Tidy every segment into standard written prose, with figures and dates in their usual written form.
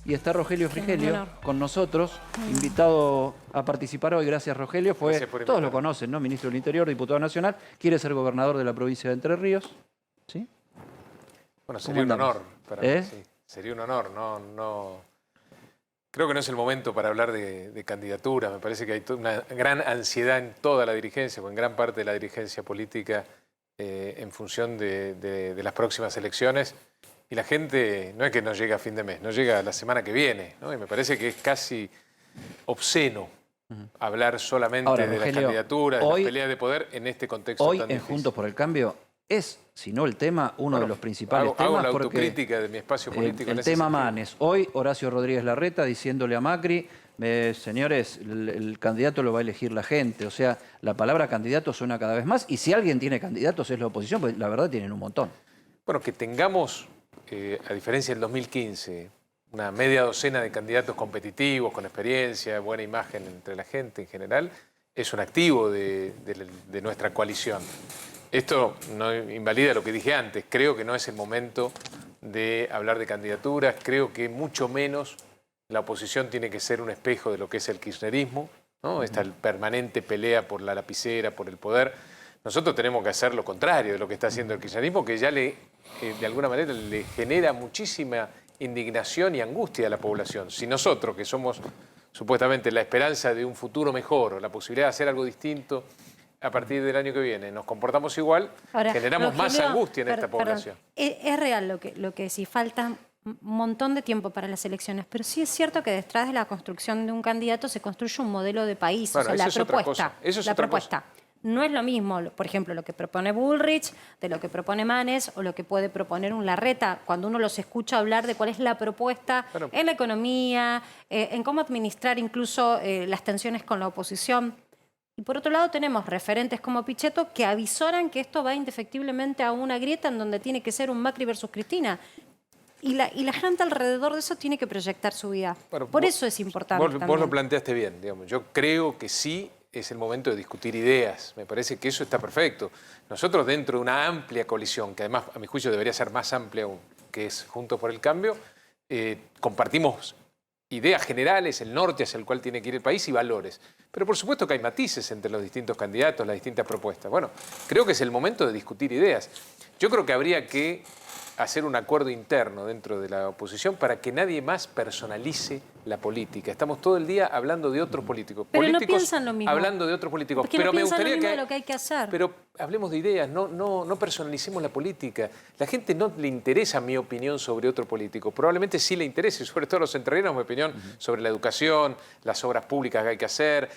y está Rogelio Frigelio honor. con nosotros, invitado a participar hoy. Gracias, Rogelio. Gracias por Todos lo invitarme. conocen, ¿no? Ministro del Interior, diputado nacional, quiere ser gobernador de la provincia de Entre Ríos. ¿Sí? Bueno, sería un andamos? honor para ¿Eh? mí, sí. Sería un honor. Creo que no es el momento para hablar de candidatura. Me parece que hay una gran ansiedad en toda la dirigencia, o en gran parte de la dirigencia política, en función de las próximas elecciones. Y la gente no es que no llega a fin de mes, no llega la semana que viene, ¿no? Y me parece que es casi obsceno hablar solamente Ahora, de Rogelio, la candidatura, de hoy- la pelea de poder en este contexto Hoy tan en difícil. Juntos por el Cambio es, si no el tema, uno de los principales hago temas. la porque autocrítica de mi espacio político. en el ese tema sentido. Manes. Hoy Horacio Rodríguez Larreta diciéndole a Macri, señores, el candidato lo va a elegir la gente. O sea, la palabra candidato suena cada vez más. Y si alguien tiene candidatos es la oposición, porque la verdad tienen un montón. Bueno, que tengamos, a diferencia del 2015, una media docena de candidatos competitivos, con experiencia, buena imagen entre la gente en general, es un activo de nuestra coalición. Esto no invalida lo que dije antes. Creo que no es el momento de hablar de candidaturas. Creo que mucho menos la oposición tiene que ser un espejo de lo que es el kirchnerismo, ¿no? Esta permanente pelea por la lapicera, por el poder. Nosotros tenemos que hacer lo contrario de lo que está haciendo el kirchnerismo, que ya de alguna manera le genera muchísima indignación y angustia a la población. Si nosotros, que somos supuestamente la esperanza de un futuro mejor o la posibilidad de hacer algo distinto a partir del año que viene, nos comportamos igual, Ahora, generamos más Rogelio, angustia en esta población. Es real lo que decís, falta un montón de tiempo para las elecciones, pero sí es cierto que detrás de la construcción de un candidato se construye un modelo de país, Bueno, o sea, eso la es otra propuesta. cosa, eso es la otra propuesta. No es lo mismo, por ejemplo, lo que propone Bullrich, de lo que propone Manes o lo que puede proponer un Larreta, cuando uno los escucha hablar de cuál es la propuesta Bueno, en la economía, en cómo administrar incluso las tensiones con la oposición. Y por otro lado tenemos referentes como Pichetto que avisoran que esto va indefectiblemente a una grieta en donde tiene que ser un Macri versus Cristina. Y la gente alrededor de eso tiene que proyectar su vida. Bueno, por eso es importante Vos lo también. planteaste bien, digamos. Yo creo que sí es el momento de discutir ideas. Me parece que eso está perfecto. Nosotros dentro de una amplia coalición, que además a mi juicio debería ser más amplia aún, que es Juntos por el Cambio, compartimos ideas generales, el norte hacia el cual tiene que ir el país y valores. Pero por supuesto que hay matices entre los distintos candidatos, las distintas propuestas. Bueno, creo que es el momento de discutir ideas. Yo creo que habría que hacer un acuerdo interno dentro de la oposición para que nadie más personalice la política. Estamos todo el día hablando de otros políticos. Pero no políticos piensan lo mismo. hablando de otros políticos. Porque pero no me piensan lo gustaría mismo de lo que hay que hacer. Pero hablemos de ideas, no personalicemos la política. La gente no le interesa mi opinión sobre otro político. Probablemente sí le interese, sobre todo a los entrerrianos, mi opinión sobre la educación, las obras públicas que hay que hacer,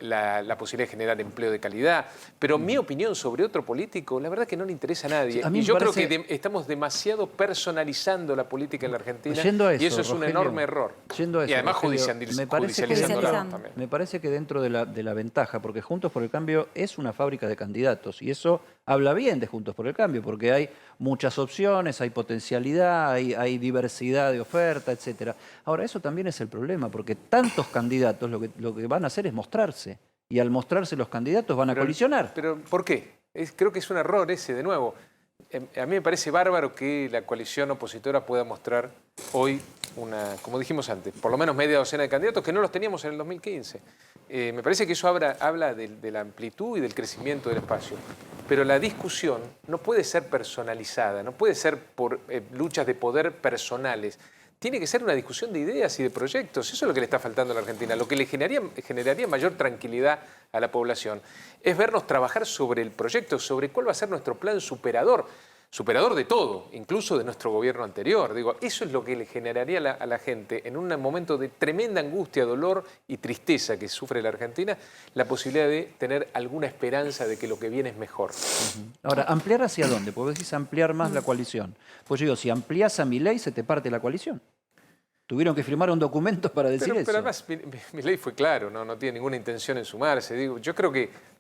la posibilidad de generar empleo de calidad. Pero mi opinión sobre otro político, la verdad que no le interesa a nadie. Sí, a mí y me yo parece- creo que estamos demasiado personalizando la política en la Argentina. Yendo a eso, y eso es un Rogelio, enorme error. yendo a eso, Y además Rogelio, judicializándola también. me parece que dentro de la ventaja, porque Juntos por el Cambio es una fábrica de candidatos, y eso habla bien de Juntos por el Cambio, porque hay muchas opciones, hay potencialidad, hay diversidad de oferta, etcétera. Ahora, eso también es el problema, porque tantos candidatos lo que van a hacer es mostrarse, y al mostrarse los candidatos van a colisionar. Pero ¿por qué? Creo que es un error ese, de nuevo. A mí me parece bárbaro que la coalición opositora pueda mostrar hoy como dijimos antes, por lo menos media docena de candidatos que no los teníamos en el 2015. Me parece que eso habla de la amplitud y del crecimiento del espacio. Pero la discusión no puede ser personalizada, no puede ser por luchas de poder personales. Tiene que ser una discusión de ideas y de proyectos. Eso es lo que le está faltando a la Argentina. Lo que le generaría mayor tranquilidad a la población es vernos trabajar sobre el proyecto, sobre cuál va a ser nuestro plan superador de todo, incluso de nuestro gobierno anterior. Digo, eso es lo que le generaría a la gente en un momento de tremenda angustia, dolor y tristeza que sufre la Argentina, la posibilidad de tener alguna esperanza de que lo que viene es mejor. Ahora, ¿ampliar hacia dónde? Porque vos decís ampliar más la coalición. Pues yo digo, si ampliás a Milei, se te parte la coalición. Tuvieron que firmar un documento para decir eso. Pero además, mi ley fue claro, no tiene ninguna intención en sumarse. Digo, yo creo que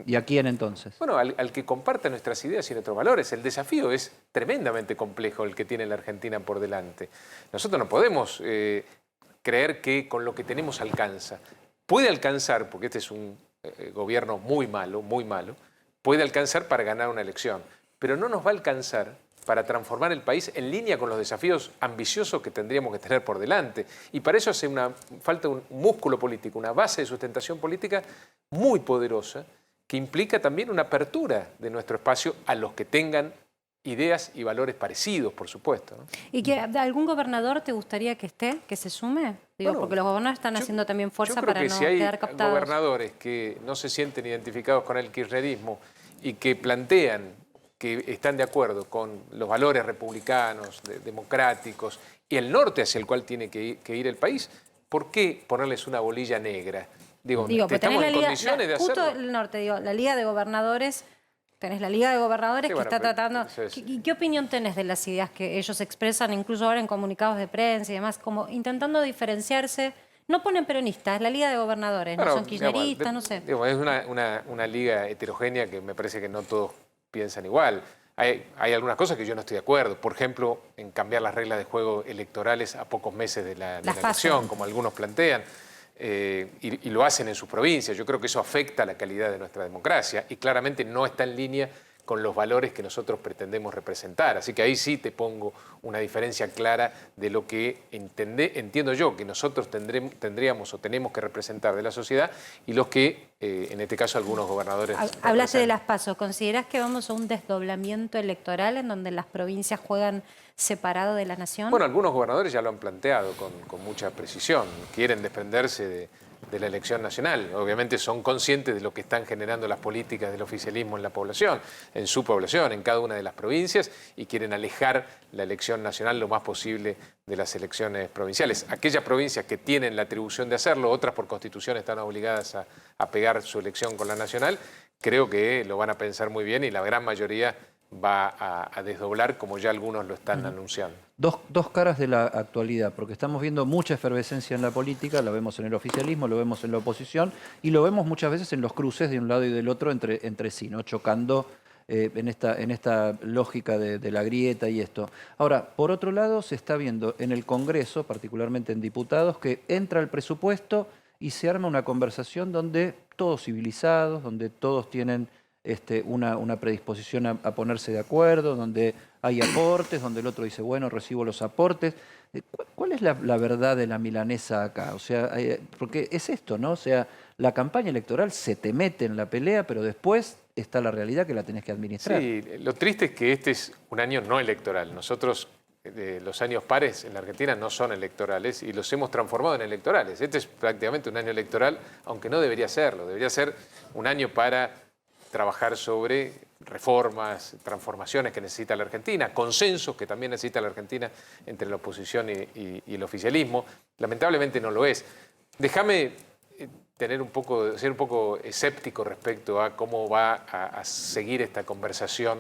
¿Y a quién entonces? bueno, al que comparta nuestras ideas y nuestros valores. El desafío es tremendamente complejo el que tiene la Argentina por delante. Nosotros no podemos creer que con lo que tenemos alcanza. Puede alcanzar, porque este es un gobierno muy malo, puede alcanzar para ganar una elección. Pero no nos va a alcanzar para transformar el país en línea con los desafíos ambiciosos que tendríamos que tener por delante. Y para eso falta un músculo político, una base de sustentación política muy poderosa, que implica también una apertura de nuestro espacio a los que tengan ideas y valores parecidos, por supuesto, ¿no? ¿Y que algún gobernador te gustaría que esté, que se sume? Digo, Bueno, porque los gobernadores están haciendo también fuerza yo creo para que no si hay quedar captados. gobernadores que no se sienten identificados con el kirchnerismo y que plantean que están de acuerdo con los valores republicanos, democráticos y el norte hacia el cual tiene que ir el país, ¿por qué ponerles una bolilla negra? Digo, pues estamos tenés en condiciones de justo hacerlo. el norte, digo, la Liga de Gobernadores, tenés la Liga de Gobernadores Sí, que bueno, está pero tratando... eso es- ¿Y qué opinión tenés de las ideas que ellos expresan, incluso ahora en comunicados de prensa y demás, como intentando diferenciarse? No ponen peronistas, la Liga de Gobernadores, no Bueno, son kirchneristas, no sé. digamos, es una liga heterogénea que me parece que no todos piensan igual. Hay algunas cosas que yo no estoy de acuerdo. Por ejemplo, en cambiar las reglas de juego electorales a pocos meses de la Las elección, PASO. como algunos plantean. Y lo hacen en sus provincias. Yo creo que eso afecta la calidad de nuestra democracia y claramente no está en línea con los valores que nosotros pretendemos representar. Así que ahí sí te pongo una diferencia clara de lo que entiendo yo que nosotros tendríamos o tenemos que representar de la sociedad y los que, en este caso, algunos gobernadores Hablaste de representan. las PASO. ¿Considerás que vamos a un desdoblamiento electoral en donde las provincias juegan separado de la nación? Bueno, algunos gobernadores ya lo han planteado con mucha precisión. Quieren desprenderse de la elección nacional. Obviamente son conscientes de lo que están generando las políticas del oficialismo en la población, en su población, en cada una de las provincias, y quieren alejar la elección nacional lo más posible de las elecciones provinciales. Aquellas provincias que tienen la atribución de hacerlo, otras por constitución están obligadas a pegar su elección con la nacional, creo que lo van a pensar muy bien y la gran mayoría va a desdoblar como ya algunos lo están anunciando. Dos caras de la actualidad, porque estamos viendo mucha efervescencia en la política, lo vemos en el oficialismo, lo vemos en la oposición y lo vemos muchas veces en los cruces de un lado y del otro entre sí, ¿no? Chocando en esta lógica de la grieta y esto. Ahora, por otro lado, se está viendo en el Congreso, particularmente en diputados, que entra el presupuesto y se arma una conversación donde todos civilizados, donde todos tienen una predisposición a ponerse de acuerdo, donde hay aportes, donde el otro dice, bueno, recibo los aportes. ¿Cuál es la verdad de la milanesa acá? O sea, porque es esto, ¿no? O sea, la campaña electoral se te mete en la pelea, pero después está la realidad que la tenés que administrar. Sí, lo triste es que este es un año no electoral. Nosotros, los años pares en la Argentina no son electorales y los hemos transformado en electorales. Este es prácticamente un año electoral, aunque no debería serlo. Debería ser un año para trabajar sobre reformas, transformaciones que necesita la Argentina, consensos que también necesita la Argentina entre la oposición y el oficialismo. Lamentablemente no lo es. Déjame ser un poco escéptico respecto a cómo va a seguir esta conversación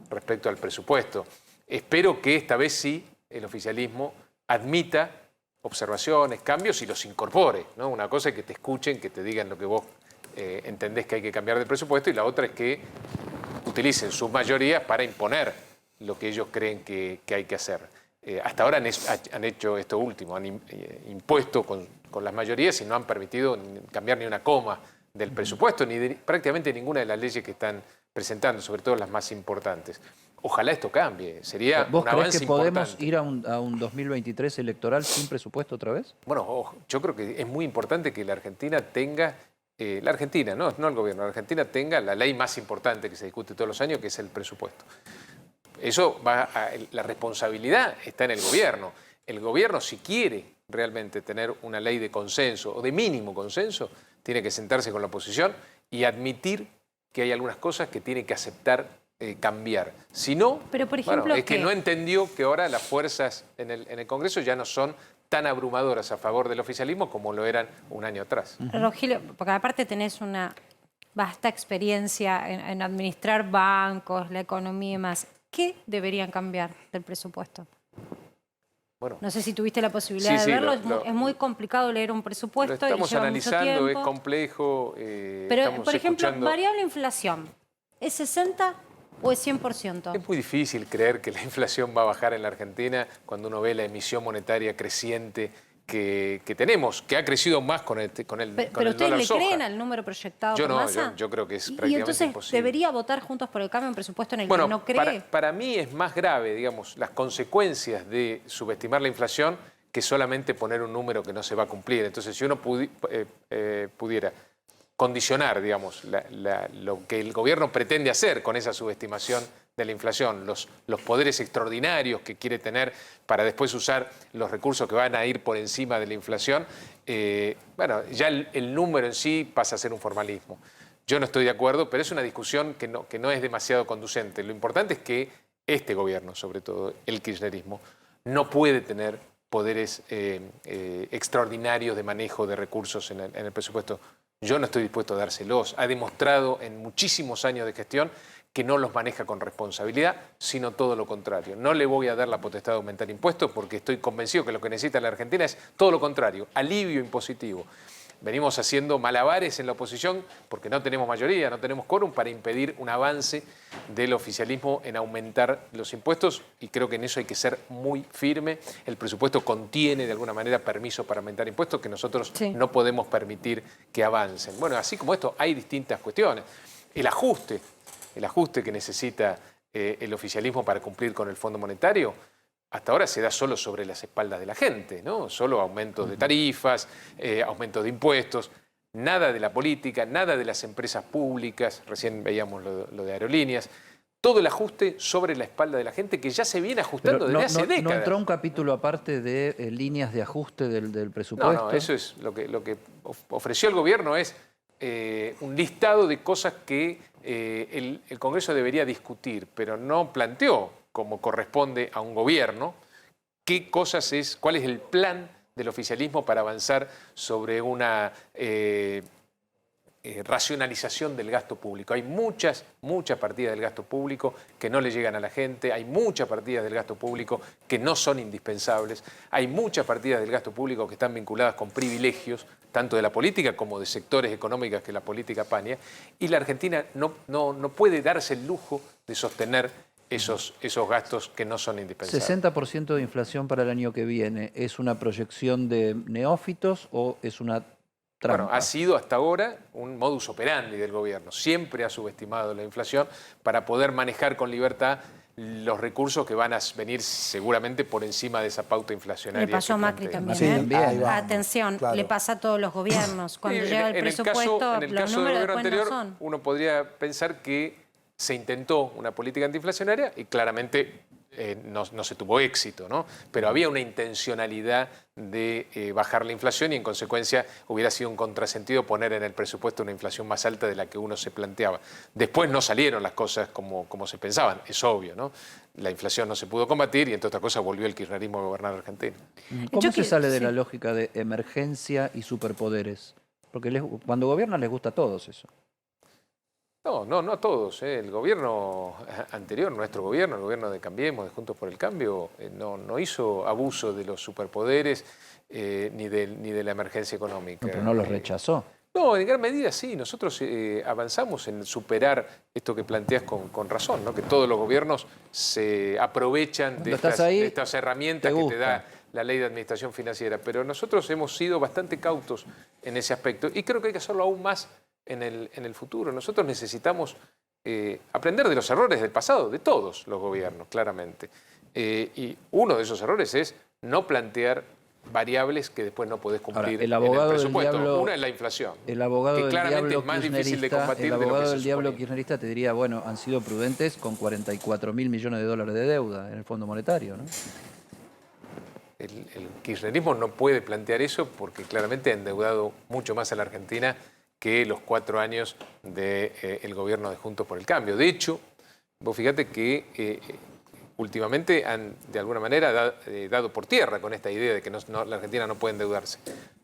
respecto al presupuesto. Espero que esta vez sí el oficialismo admita observaciones, cambios y los incorpore, ¿no? Una cosa es que te escuchen, que te digan lo que vos entendés que hay que cambiar de presupuesto y la otra es que utilicen sus mayorías para imponer lo que ellos creen que hay que hacer. Hasta ahora han hecho esto último, han impuesto con las mayorías y no han permitido cambiar ni una coma del presupuesto, ni de prácticamente ninguna de las leyes que están presentando, sobre todo las más importantes. Ojalá esto cambie, sería ¿Vos un avance creés que podemos importante. ir a un 2023 electoral sin presupuesto otra vez? Bueno, yo creo que es muy importante que la Argentina tenga, la Argentina, no el gobierno, la Argentina tenga la ley más importante que se discute todos los años, que es el presupuesto. La responsabilidad está en el gobierno. El gobierno, si quiere realmente tener una ley de consenso o de mínimo consenso, tiene que sentarse con la oposición y admitir que hay algunas cosas que tiene que aceptar cambiar. Si no, Pero, por ejemplo, es que no entendió que ahora las fuerzas en el Congreso ya no son tan abrumadoras a favor del oficialismo como lo eran un año atrás. Rogelio, porque aparte tenés una vasta experiencia en administrar bancos, la economía y más. ¿Qué deberían cambiar del presupuesto? Bueno, No sé si tuviste la posibilidad Sí, de verlo. es muy complicado leer un lo presupuesto y estamos lleva mucho analizando, es tiempo. complejo. Pero, estamos por ejemplo, escuchando. variable inflación, ¿es 60 o es 100%? Es muy difícil creer que la inflación va a bajar en la Argentina cuando uno ve la emisión monetaria creciente que tenemos, que ha crecido más con el Pero dólar ustedes le soja. creen al número proyectado Yo por no, Massa. yo creo que es Y prácticamente entonces imposible. debería votar Juntos por el Cambio un presupuesto en el Bueno, que no cree. para mí es más grave, digamos, las consecuencias de subestimar la inflación que solamente poner un número que no se va a cumplir. Entonces, si uno pudiera condicionar, digamos, lo que el gobierno pretende hacer con esa subestimación de la inflación, los poderes extraordinarios que quiere tener para después usar los recursos que van a ir por encima de la inflación, bueno, ya el número en sí pasa a ser un formalismo. Yo no estoy de acuerdo, pero es una discusión que no es demasiado conducente. Lo importante es que este gobierno, sobre todo el kirchnerismo, no puede tener poderes extraordinarios de manejo de recursos en el presupuesto. Yo no estoy dispuesto a dárselos. Ha demostrado en muchísimos años de gestión que no los maneja con responsabilidad, sino todo lo contrario. No le voy a dar la potestad de aumentar impuestos porque estoy convencido que lo que necesita la Argentina es todo lo contrario, alivio impositivo. Venimos haciendo malabares en la oposición porque no tenemos mayoría, no tenemos quórum para impedir un avance del oficialismo en aumentar los impuestos y creo que en eso hay que ser muy firme. El presupuesto contiene de alguna manera permiso para aumentar impuestos que nosotros no podemos permitir que avancen. Bueno, así como esto hay distintas cuestiones. El ajuste que necesita el oficialismo para cumplir con el Fondo Monetario, hasta ahora se da solo sobre las espaldas de la gente, ¿no? Solo aumentos de tarifas, aumentos de impuestos, nada de la política, nada de las empresas públicas, recién veíamos lo de aerolíneas, todo el ajuste sobre la espalda de la gente que ya se viene ajustando desde hace décadas. ¿No entró un capítulo aparte de líneas de ajuste del presupuesto? No, eso es lo que ofreció el gobierno es un listado de cosas que el Congreso debería discutir, pero no planteó, como corresponde a un gobierno, cuál es el plan del oficialismo para avanzar sobre una racionalización del gasto público. Hay muchas partidas del gasto público que no le llegan a la gente, hay muchas partidas del gasto público que no son indispensables, hay muchas partidas del gasto público que están vinculadas con privilegios, tanto de la política como de sectores económicos que la política apaña, y la Argentina no puede darse el lujo de sostener esos gastos que no son indispensables. 60% de inflación para el año que viene, ¿es una proyección de neófitos o es una trampa? Bueno, ha sido hasta ahora un modus operandi del gobierno. Siempre ha subestimado la inflación para poder manejar con libertad los recursos que van a venir seguramente por encima de esa pauta inflacionaria. Le pasó a Macri también. Atención, claro. Le pasa a todos los gobiernos. Cuando llega el presupuesto, los números después anterior, no son. Uno podría pensar que se intentó una política antiinflacionaria y claramente no se tuvo éxito, ¿no? Pero había una intencionalidad de bajar la inflación y en consecuencia hubiera sido un contrasentido poner en el presupuesto una inflación más alta de la que uno se planteaba. Después no salieron las cosas como se pensaban, es obvio, ¿no? La inflación no se pudo combatir y entre otras cosas volvió el kirchnerismo a gobernar Argentina. ¿Cómo se sale de la lógica de emergencia y superpoderes? Porque cuando gobiernan les gusta a todos eso. No a todos. El gobierno anterior, nuestro gobierno, el gobierno de Cambiemos, de Juntos por el Cambio, no hizo abuso de los superpoderes ni de la emergencia económica. No, pero no los rechazó. No, en gran medida sí. Nosotros avanzamos en superar esto que planteas con razón, ¿no? Que todos los gobiernos se aprovechan de estas herramientas que te da la ley de administración financiera. Pero nosotros hemos sido bastante cautos en ese aspecto y creo que hay que hacerlo aún más en el futuro. Nosotros necesitamos aprender de los errores del pasado, de todos los gobiernos, claramente. Y uno de esos errores es no plantear variables que después no podés cumplir. Ahora, el abogado en el presupuesto. del diablo, una es la inflación, el abogado que del claramente diablo es más difícil de combatir. El de lo abogado que del se diablo suponía. kirchnerista te diría, bueno, han sido prudentes con 44.000 millones de dólares de deuda en el Fondo Monetario, ¿no? El kirchnerismo no puede plantear eso porque claramente ha endeudado mucho más a la Argentina que los 4 años del gobierno de Juntos por el Cambio. De hecho, vos fíjate que últimamente han, de alguna manera, dado por tierra con esta idea de que la Argentina no puede endeudarse.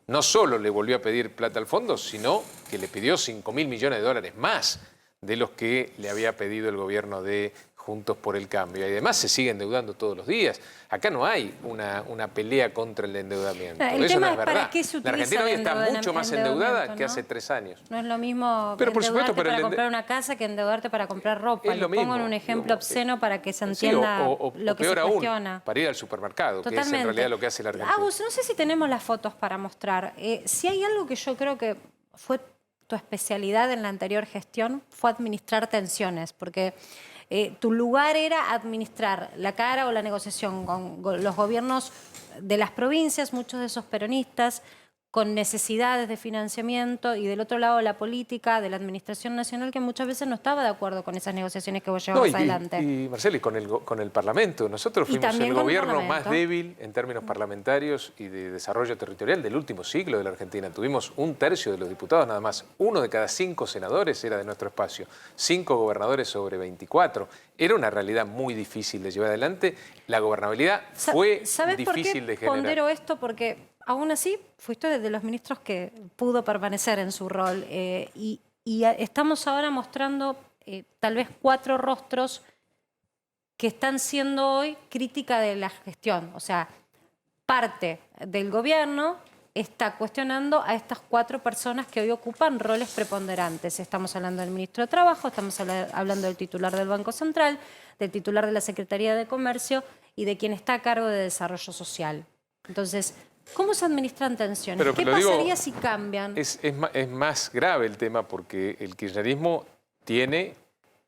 No solo le volvió a pedir plata al fondo, sino que le pidió 5.000 millones de dólares más de los que le había pedido el gobierno de Juntos por el Cambio. Y además se sigue endeudando todos los días. Acá no hay una pelea contra el endeudamiento. El Eso tema no es es para verdad. qué se La utiliza Argentina hoy el está mucho más endeudada ¿no? que hace 3 años. No es lo mismo Pero, por endeudarte supuesto, pero para comprar una casa que endeudarte para comprar ropa. Es lo Le pongo en mismo, un ejemplo digo, obsceno para que se Sí, entienda o lo que peor se aún, cuestiona. para ir al supermercado, que es en Totalmente. realidad lo que hace la Argentina. Agus, no sé si tenemos las fotos para mostrar. Si hay algo que yo creo que fue tu especialidad en la anterior gestión, fue administrar tensiones, porque tu lugar era administrar la cara o la negociación con los gobiernos de las provincias, muchos de esos peronistas, con necesidades de financiamiento, y del otro lado la política de la Administración Nacional, que muchas veces no estaba de acuerdo con esas negociaciones que vos llevabas adelante. Y Marcelo, con el Parlamento. Nosotros fuimos el gobierno más débil en términos parlamentarios y de desarrollo territorial del último siglo de la Argentina. Tuvimos 1/3 de los diputados nada más. 1 de cada 5 senadores era de nuestro espacio. 5 gobernadores sobre 24. Era una realidad muy difícil de llevar adelante. La gobernabilidad fue difícil de generar. Pondero esto? Porque aún así fuiste de los ministros que pudo permanecer en su rol, y estamos ahora mostrando tal vez 4 rostros que están siendo hoy crítica de la gestión. O sea, parte del gobierno está cuestionando a estas 4 personas que hoy ocupan roles preponderantes. Estamos hablando del ministro de Trabajo, estamos hablando del titular del Banco Central, del titular de la Secretaría de Comercio y de quien está a cargo de Desarrollo Social. Entonces, ¿cómo se administran tensiones? ¿Qué pasaría si cambian? Es más grave el tema porque el kirchnerismo tiene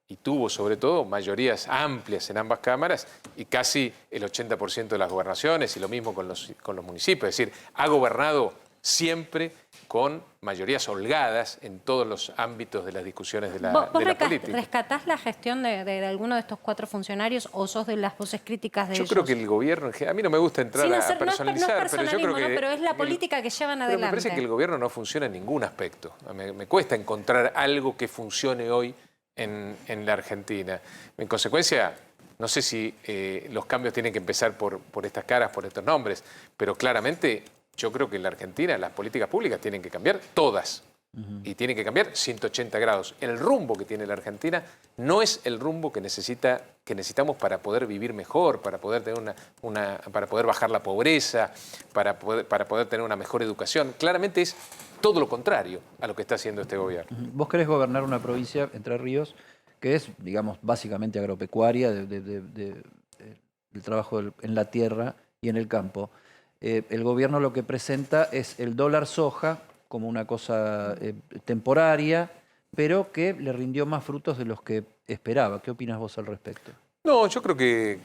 y tuvo sobre todo mayorías amplias en ambas cámaras y casi el 80% de las gobernaciones, y lo mismo con los municipios. Es decir, ha gobernado siempre con mayorías holgadas en todos los ámbitos de las discusiones de la política. ¿Rescatás la gestión de alguno de estos 4 funcionarios o sos de las voces críticas de ellos? Yo creo que el gobierno, a mí no me gusta entrar a personalizar, pero yo creo que... pero es la política que llevan adelante. Pero me parece que el gobierno no funciona en ningún aspecto. Me cuesta encontrar algo que funcione hoy en la Argentina. En consecuencia, no sé si los cambios tienen que empezar por estas caras, por estos nombres, pero claramente yo creo que en la Argentina las políticas públicas tienen que cambiar todas. Y tienen que cambiar 180 grados. El rumbo que tiene la Argentina no es el rumbo que necesitamos para poder vivir mejor, para poder tener para poder bajar la pobreza, para poder tener una mejor educación. Claramente es todo lo contrario a lo que está haciendo este gobierno. Vos querés gobernar una provincia, Entre Ríos, que es, digamos, básicamente agropecuaria, del trabajo en la tierra y en el campo. El gobierno lo que presenta es el dólar soja como una cosa temporaria, pero que le rindió más frutos de los que esperaba. ¿Qué opinas vos al respecto? No, yo creo que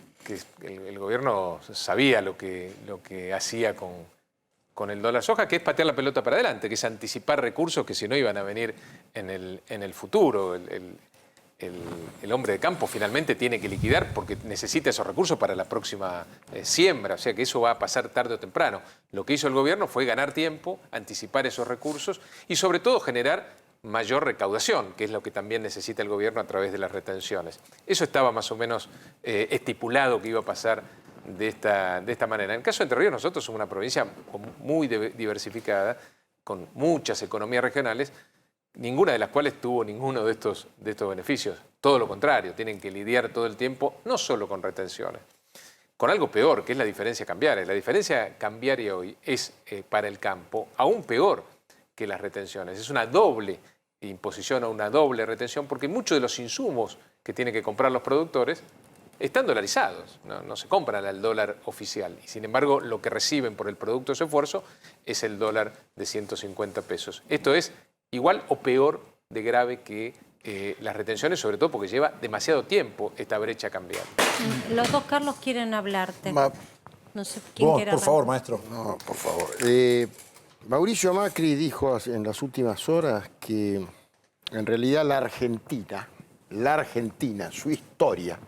el gobierno sabía lo que hacía con el dólar soja, que es patear la pelota para adelante, que es anticipar recursos que si no iban a venir en el futuro. El hombre de campo finalmente tiene que liquidar porque necesita esos recursos para la próxima siembra, o sea que eso va a pasar tarde o temprano. Lo que hizo el gobierno fue ganar tiempo, anticipar esos recursos y sobre todo generar mayor recaudación, que es lo que también necesita el gobierno a través de las retenciones. Eso estaba más o menos estipulado que iba a pasar de esta manera. En el caso de Entre Ríos, nosotros somos una provincia muy diversificada, con muchas economías regionales, ninguna de las cuales tuvo ninguno de estos beneficios. Todo lo contrario, tienen que lidiar todo el tiempo, no solo con retenciones, con algo peor, que es la diferencia cambiaria. La diferencia cambiaria hoy es, para el campo, aún peor que las retenciones. Es una doble imposición o una doble retención, porque muchos de los insumos que tienen que comprar los productores están dolarizados, no se compran al dólar oficial. Y sin embargo, lo que reciben por el producto de su esfuerzo es el dólar de 150 pesos. Esto es igual o peor de grave que las retenciones, sobre todo porque lleva demasiado tiempo esta brecha cambiaria. Los dos Carlos quieren hablarte. No sé quién Vos, quiere por arrancar. favor, maestro. No, por favor. Mauricio Macri dijo en las últimas horas que en realidad la Argentina, su historia,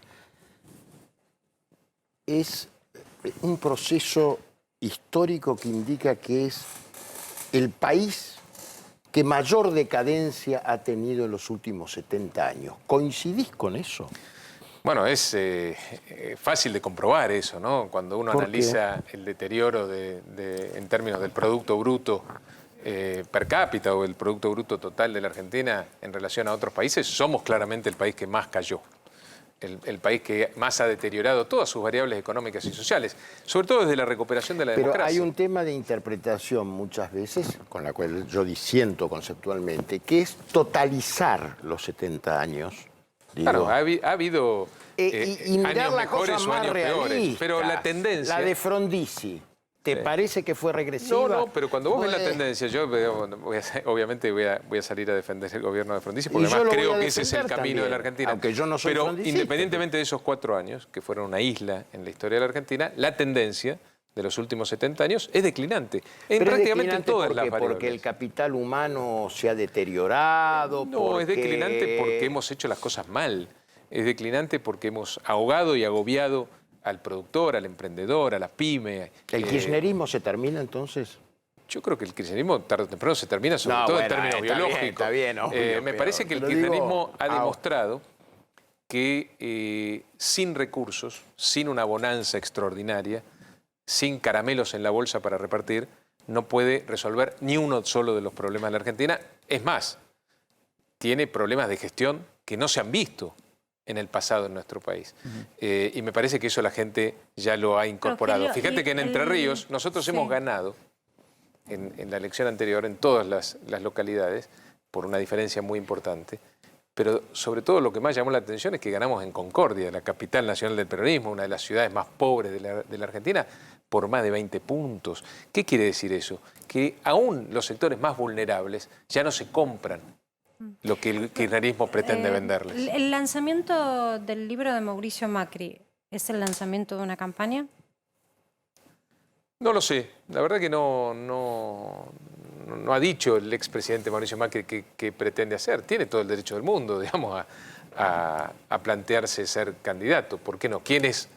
es un proceso histórico que indica que es el país que mayor decadencia ha tenido en los últimos 70 años. ¿Coincidís con eso? Bueno, es fácil de comprobar eso, ¿no? Cuando uno analiza el deterioro en términos del Producto Bruto per cápita o el Producto Bruto total de la Argentina en relación a otros países, somos claramente el país que más cayó. el país que más ha deteriorado todas sus variables económicas y sociales, sobre todo desde la recuperación de la Pero democracia. hay un tema de interpretación muchas veces, con la cual yo disiento conceptualmente, que es totalizar los 70 años. Digo, Claro, ha habido y mirar años la mejores cosa o más años peores, realista. pero la tendencia... La de Frondizi, ¿te parece que fue regresiva? No, pero cuando vos ves la Pues, tendencia, yo obviamente voy a salir a defender el gobierno de Frondizi, porque Y yo además lo voy creo a que ese es el defender camino de la también, Argentina. aunque yo no soy Pero frondicista, independientemente de esos 4 años, que fueron una isla en la historia de la Argentina, la tendencia de los últimos 70 años es declinante. En pero es prácticamente declinante todas ¿por las qué? variables. Porque el capital humano se ha deteriorado. No, es porque- declinante porque hemos hecho las cosas mal. Es declinante porque hemos ahogado y agobiado al productor, al emprendedor, a la pyme. ¿El kirchnerismo se termina entonces? Yo creo que el kirchnerismo tarde o temprano se termina, sobre No, todo bueno, en términos está bien, biológicos. está bien, obvio, me pero- parece que el pero digo, kirchnerismo ha demostrado que sin recursos, sin una bonanza extraordinaria, sin caramelos en la bolsa para repartir, no puede resolver ni uno solo de los problemas de la Argentina. Es más, tiene problemas de gestión que no se han visto en el pasado en nuestro país. Y me parece que eso la gente ya lo ha incorporado. Rogelio, Fíjate que en Entre Ríos nosotros sí. hemos ganado en la elección anterior en todas las localidades por una diferencia muy importante. Pero sobre todo lo que más llamó la atención es que ganamos en Concordia, la capital nacional del peronismo, una de las ciudades más pobres de la Argentina, por más de 20 puntos. ¿Qué quiere decir eso? Que aún los sectores más vulnerables ya no se compran lo que el kirchnerismo pretende venderles. ¿El lanzamiento del libro de Mauricio Macri es el lanzamiento de una campaña? No lo sé. La verdad que no ha dicho el expresidente Mauricio Macri qué pretende hacer. Tiene todo el derecho del mundo, digamos, a plantearse ser candidato. ¿Por qué no? ¿Quién es?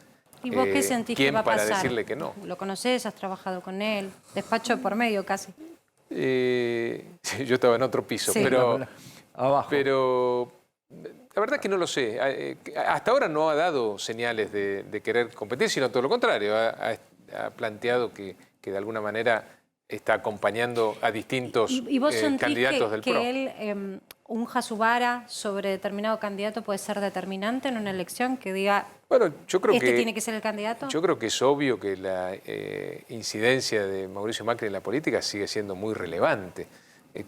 ¿Y vos qué sentís que ¿Quién va a pasar? para decirle que no? ¿Lo conocés? ¿Has trabajado con él? Despacho por medio casi. Yo estaba en otro piso, Sí. Abajo. pero la verdad que no lo sé. Hasta ahora no ha dado señales de querer competir, sino todo lo contrario. Ha planteado que de alguna manera está acompañando a distintos ¿Y vos sentís candidatos del PRO. que él unja su vara sobre determinado candidato puede ser determinante en una elección? Que diga, Bueno, yo creo ¿este que tiene que ser el candidato? Yo creo que es obvio que la incidencia de Mauricio Macri en la política sigue siendo muy relevante,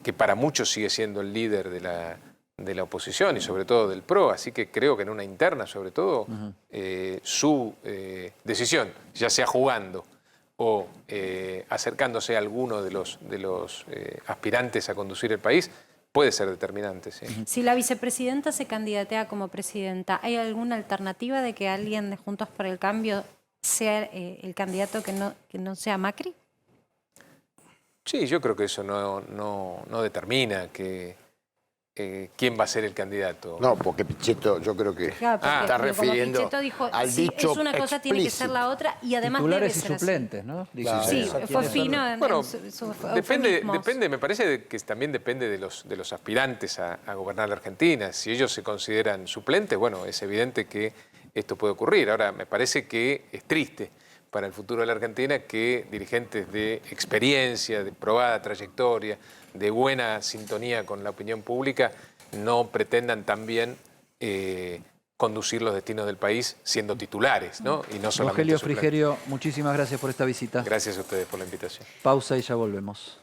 que para muchos sigue siendo el líder de la oposición y sobre todo del PRO, así que creo que en una interna, sobre todo, su decisión, ya sea jugando o acercándose a alguno de los aspirantes a conducir el país, puede ser determinante, sí. Si la vicepresidenta se candidatea como presidenta, ¿hay alguna alternativa de que alguien de Juntos por el Cambio sea el candidato que no sea Macri? Sí, yo creo que eso no determina quién va a ser el candidato. No, porque Pichetto yo creo que Claro, porque está como refiriendo Pichetto dijo, al si dicho es una cosa, tiene que ser la otra y además debe Titulares y ser así. suplentes, ¿no? Claro. Sí, Eso fue tiene que ser- fino en Bueno, su depende, eufemismos. me parece que también depende de los aspirantes a gobernar la Argentina. Si ellos se consideran suplentes, bueno, es evidente que esto puede ocurrir. Ahora, me parece que es triste para el futuro de la Argentina que dirigentes de experiencia, de probada trayectoria, de buena sintonía con la opinión pública, no pretendan también conducir los destinos del país siendo titulares, ¿no? Y no solamente Rogelio suplentes. Frigerio, muchísimas gracias por esta visita. Gracias a ustedes por la invitación. Pausa y ya volvemos.